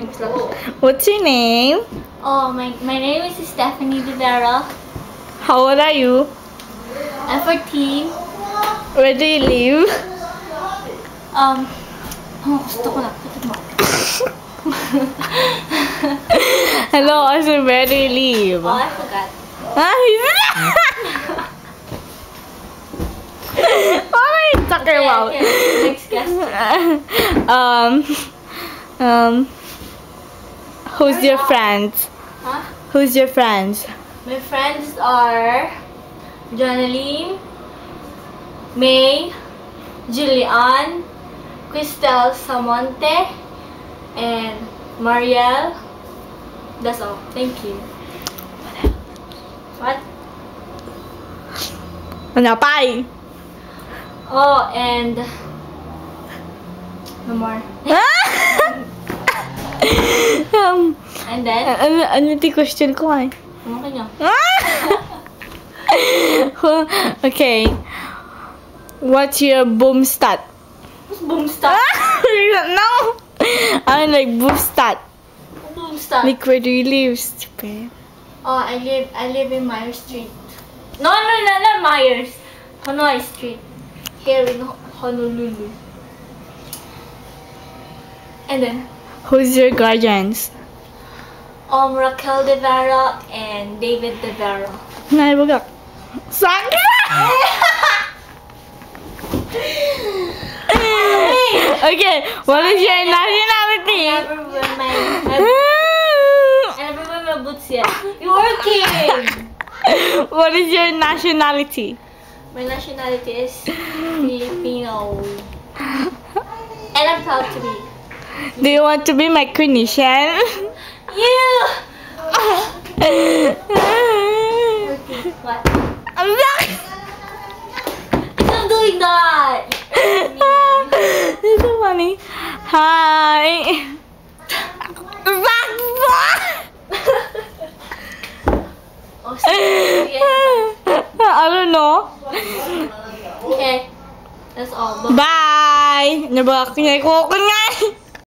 What's your name? Oh, my name is Stephanie Rivera. How old are you? I'm 14. Where do you live? Gusto ko na. Hello, I said where do you live? Oh, I forgot. What are you talking about? Okay, next question. Who's your friends? Huh? Who's your friends? My friends are Jonaline, May, Julian, Cristel Samonte, and Marielle. That's all. Thank you. What? Ano pa? Oh, and no more. And then, ano yung question ko ay? ano kanya? Okay. What's your boom stat? What's boom stat? You don't know? I like boom stat. Boom stat. Like where do you live? Stupid. Oh, I live in Myers Street. No, not Myers. Hanoi Street. Here in Honolulu. And then, Who's your guardians? Raquel De Vera and David De Vera. Naibagak. Sakit! Okay, what is your nationality? I never wear my boots yet. You're working! What is your nationality? My nationality is Filipino. And I'm proud to be. Do you want to be my clinician? You! What? I'm sorry. Stop doing that! It's so funny. Hi. Oh, I don't know. okay. That's all. Bye. Nabak niya ko nga.